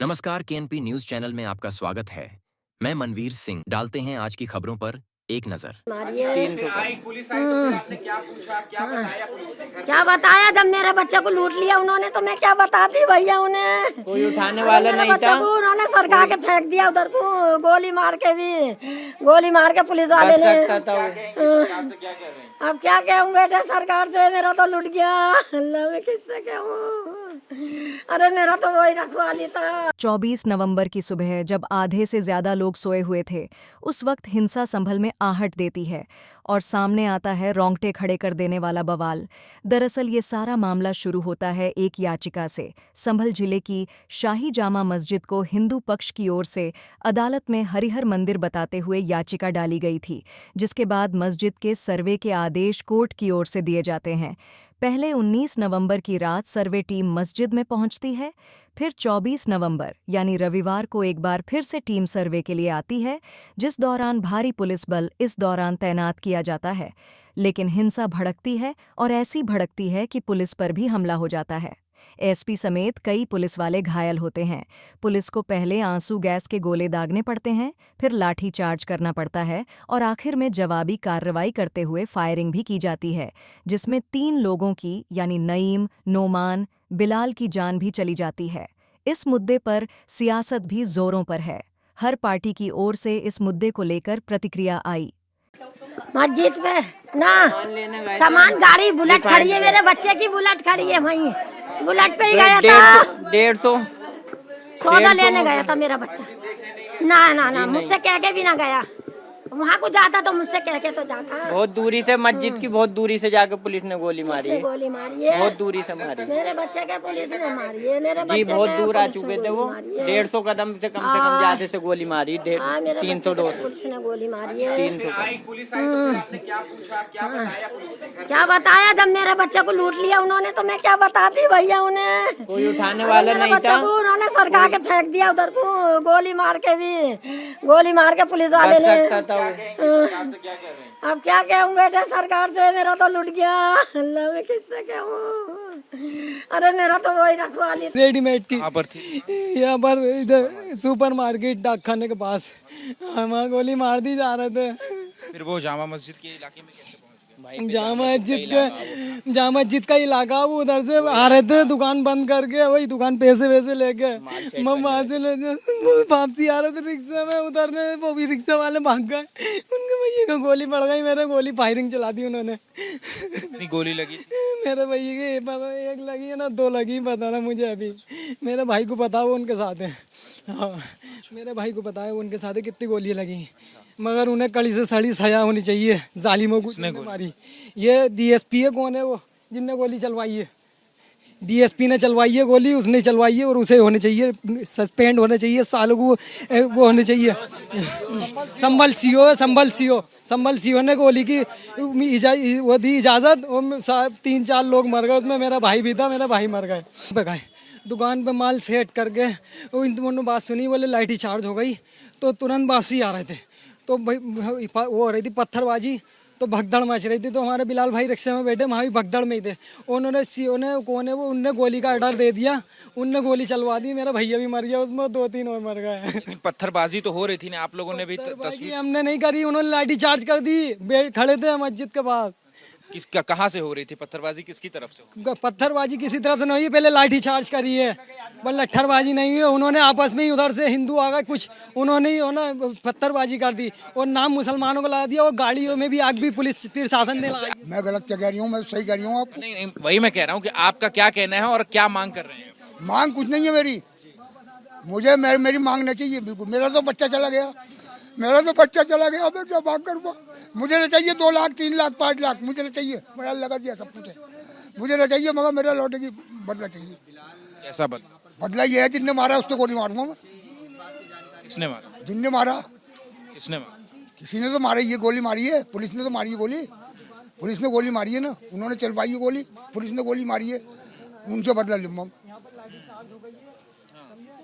नमस्कार, KNP news channel में आपका स्वागत है। मैं मनवीर सिंह। डालते हैं आज की खबरों पर एक नजर। पुलिस आई तो फिर आपने क्या पूछा, क्या बताया पुलिस ने? क्या बताया? जब मेरे बच्चे को लूट लिया उन्होंने तो मैं क्या बताती भैया उन्हें। कोई उठाने वाला नहीं था। उन्होंने सरका के फेंक दिया उधर को, गोली मार के पुलिस वाले ने। अब क्या कहूँ बेटे सरकार से, मेरा तो लूट गया। अल्लाह मैं किससे कहूँ? अरे मेरा तो वही रखवाली था। 24 नवंबर की सुबह जब आधे से ज्यादा लोग सोए हुए थे, उस वक्त हिंसा संभल में आहट देती है और सामने आता है रोंगटे खड़े कर देने वाला बवाल। दरअसल ये सारा मामला शुरू होता है एक याचिका से। संभल जिले की शाही जामा मस्जिद को हिंदू पक्ष की ओर से अदालत में हरिहर मंदिर बताते हुए याचिका डाली गई थी, जिसके बाद मस्जिद के सर्वे के आदेश कोर्ट की ओर से दिए जाते हैं। पहले 19 नवंबर की रात सर्वे टीम मस्जिद में पहुंचती है, फिर 24 नवंबर यानी रविवार को एक बार फिर से टीम सर्वे के लिए आती है, जिस दौरान भारी पुलिस बल इस दौरान तैनात किया जाता है। लेकिन हिंसा भड़कती है और ऐसी भड़कती है कि पुलिस पर भी हमला हो जाता है। एसपी समेत कई पुलिस वाले घायल होते हैं। पुलिस को पहले आंसू गैस के गोले दागने पड़ते हैं, फिर लाठी चार्ज करना पड़ता है और आखिर में जवाबी कार्रवाई करते हुए फायरिंग भी की जाती है, जिसमें 3 लोगों की यानी नईम, नोमान, बिलाल की जान भी चली जाती है। इस मुद्दे पर सियासत भी जोरों पर है। हर पार्टी की ओर से इस मुद्दे को लेकर प्रतिक्रिया आई। मस्जिद पे ना सामान गाड़ी बुलेट खड़ी है, मेरे बच्चे की बुलेट खड़ी है, वहीं बुलेट पे ही गया था। 150 सौदा लेने गया था मेरा बच्चा। ना मुझसे कह के भी ना गया। वहाँ को जाता तो मुझसे कह के तो जाता। बहुत दूरी से, मस्जिद की बहुत दूरी से जाके पुलिस ने गोली मारी है। गोली मारी है, बहुत दूरी से मारी। मेरे बच्चे के पुलिस ने मारी है। मेरे जी बहुत दूर आ चुके थे वो। 150 कदम से कम ज्यादा से गोली मारी। 300 पुलिस ने गोली मारी है। 300। पुलिस आई तो फिर आपने क्या पूछा, क्या बताया पुलिस ने? क्या बताया? जब मेरे बच्चे को लूट लिया उन्होंने तो मैं क्या बताती भैया उन्हें। कोई उठाने वाला नहीं था। उन्होंने सरका के फेंक दिया उधर को, गोली मार के पुलिस वाले ने। अब क्या कहूँ बेटे सरकार से, मेरा तो लूट गया। अल्लाह मैं किससे कहूँ? अरे मेरा तो वही रखवाली रेडीमेड की यहाँ पर इधर सुपर मार्केट डाक खाने के पास हमारा गोली मार दी जा रहे थे। फिर वो जामा मस्जिद के इलाके में कैसे पहुंच गए? जामा मस्जिद का इलाका, वो उधर से आ रहे थे दुकान बंद करके, वही दुकान पैसे वैसे लेके वापसी आ रहे थे रिक्शा में, उधरने वो भी रिक्शा वाले भाग गए। उनके भैया को गोली पड़ गई, मेरे गोली फायरिंग चला दी उन्होंने। कितनी गोली लगी? मेरे भैया की पता एक लगी है ना 2 लगी, पता ना मुझे अभी। मेरे भाई को पता, वो उनके साथ है। हाँ मेरे भाई को पता है वो उनके साथ है कितनी गोलियां लगी, मगर उन्हें कड़ी से सड़ी सजा होनी चाहिए जालिमों को मारी। ये डीएसपी है, कौन है वो जिनने गोली चलवाई है? डीएसपी ने चलवाई है गोली, उसने चलवाई है और उसे होने चाहिए, सस्पेंड होने चाहिए, सालों को वो होने चाहिए। संभल सीओ ने गोली की वो दी इजाज़त, और 3-4 लोग मर गए उसमें, मेरा भाई भी था, मेरा भाई मर गए। दुकान पे माल सेट करके उन्होंने बात सुनी, बोले लाठी चार्ज हो गई, तो तुरंत वापसी आ रहे थे, तो भाई वो हो रही थी पत्थरबाजी, तो भगदड़ मच रही थी। तो हमारे बिलाल भाई रिक्शे में बैठे, वहाँ भी भगदड़ में ही थे। उन्होंने सीओ ने कौन है वो, उनने गोली का ऑर्डर दे दिया, उनने गोली चलवा दी, मेरा भैया भी मर गया उसमें, 2-3 और मर गए। लेकिन पत्थरबाजी तो हो रही थी ना, आप लोगों ने भी तस्वीर? हमने नहीं करी, उन्होंने लाठी चार्ज कर दी, खड़े थे मस्जिद के पास। कहाँ से हो रही थी पत्थरबाजी, किसकी तरफ से? पत्थरबाजी किसी तरफ से नहीं, पहले लाठी चार्ज करी है, बस लट्ठरबाजी नहीं हुई। उन्होंने आपस में ही उधर से हिंदू आ गए कुछ, उन्होंने ही ना पत्थरबाजी कर दी और नाम मुसलमानों को लगा दिया, और गाड़ियों में भी आग भी पुलिस प्रशासन ने लगाई। मैं गलत क्या कह रही हूँ? मैं सही कह रही हूँ आपको। नहीं, वही मैं कह रहा हूँ कि आपका क्या कहना है और क्या मांग कर रहे हैं? मांग कुछ नहीं है मेरी, मेरी मांग नहीं चाहिए बिल्कुल। मेरा तो बच्चा चला गया, मैं क्या मांग करूँगा? मुझे नहीं चाहिए 2 लाख 3 लाख 5 लाख, मुझे नहीं चाहिए, मेरा लगा दिया सब कुछ है, मुझे नहीं चाहिए, मगर मेरा लौटे की बदला चाहिए। कैसा बदला ये है, जिनने मारा उसको गोली मारूंगा मैं। किसने मारा? जिनने मारा। किसने मारा? किसी ने तो मारा, ये गोली मारी है, पुलिस ने तो मारी है गोली, पुलिस ने गोली मारी है ना, उन्होंने चलवाई है गोली, पुलिस ने गोली मारी है, उनसे बदला लूंगा।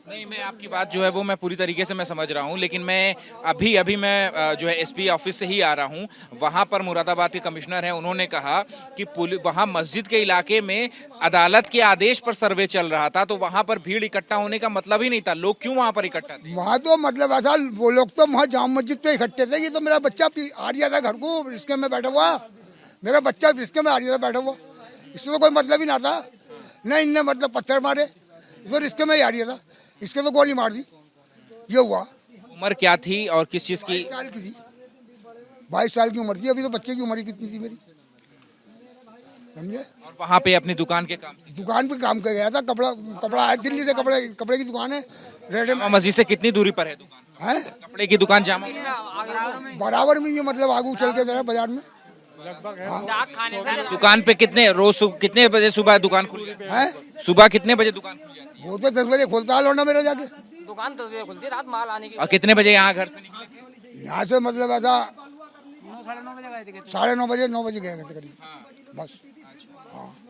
नहीं, मैं आपकी बात जो है वो मैं पूरी तरीके से मैं समझ रहा हूँ, लेकिन मैं अभी मैं जो है एसपी ऑफिस से ही आ रहा हूँ। वहाँ पर मुरादाबाद के कमिश्नर हैं, उन्होंने कहा कि वहाँ मस्जिद के इलाके में अदालत के आदेश पर सर्वे चल रहा था, तो वहाँ पर भीड़ इकट्ठा होने का मतलब ही नहीं था। लोग क्यों वहाँ पर इकट्ठा थे? वहाँ तो मतलब ऐसा, वो लोग तो वहाँ जाम मस्जिद पे इकट्ठे थे। ये तो मेरा बच्चा आ रहा था घर को, रिस्के में बैठा हुआ, मेरा बच्चा रिस्के में आ रहा था बैठा हुआ, इससे तो कोई मतलब ही ना था। न इनने मतलब पत्थर मारे, तो रिस्के में ही आ रहा था, इसके तो गोली मार दी, ये हुआ। उम्र क्या थी और किस चीज की? 22 साल की थी, 22 साल की उम्र थी। अभी तो बच्चे की उम्र ही कितनी थी मेरी, समझे। और वहाँ पे अपनी दुकान के काम से? दुकान पे काम कर गया था, कपड़ा आया दिल्ली से, कपड़े की दुकान है, रेडीमेड। मस्जिद से कितनी दूरी पर है दुकान? है कपड़े की दुकान जामा बराबर में, ये मतलब आगू चल के जरा बाजार में। दुकान पे कितने बजे सुबह दुकान खुल जाती है? सुबह कितने बजे दुकान खुल जाती है? वो तो 10 बजे खुलता है लौंडा मेरा जाके। दुकान 10 बजे खुलती है, रात माल आने की। और कितने बजे यहाँ घर से निकले? यहाँ से मतलब ऐसा 9:30 बजे 9 बजे गए थे करीब, बस।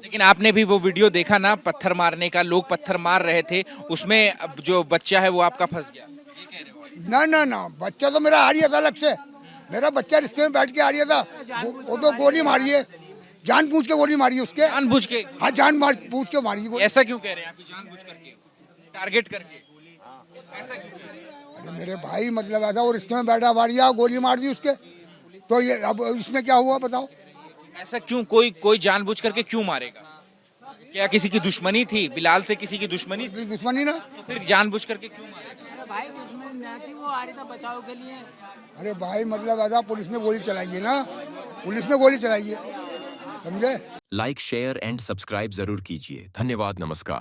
लेकिन आपने भी वो वीडियो देखा ना, पत्थर मारने का, लोग पत्थर मार रहे थे, उसमें अब जो बच्चा है वो आपका फंस गया। ना बच्चा तो मेरा आ रहा था अलग से, मेरा बच्चा रिश्ते में बैठ के आ रहा था। वो तो गोली मारी है, जानबूझ के गोली मारी है उसके। जानबूझ के? हाँ, जानबूझ के मारी है। ऐसा क्यों कह रहे हैं आप? जानबूझ करके, टारगेट करके, ऐसा क्यों कह रहे हैं? अरे मेरे भाई मतलब ऐसा, वो रिश्ते में बैठा मारिया, गोली मार दी उसके, तो ये अब इसमें क्या हुआ बताओ? ऐसा क्यों? कोई जानबूझ करके क्यों मारेगा? क्या किसी की दुश्मनी थी? बिलाल से किसी की दुश्मनी थी? दुश्मनी ना, तो फिर जानबूझ करके क्यों मारेगा? भाई दुश्मनी ना थी, वो आ रही था बचाव के लिए। अरे भाई मतलब ऐसा, पुलिस ने गोली चलाई है ना, पुलिस ने गोली चलाई है, समझे। लाइक, शेयर एंड सब्सक्राइब जरूर कीजिए। धन्यवाद, नमस्कार।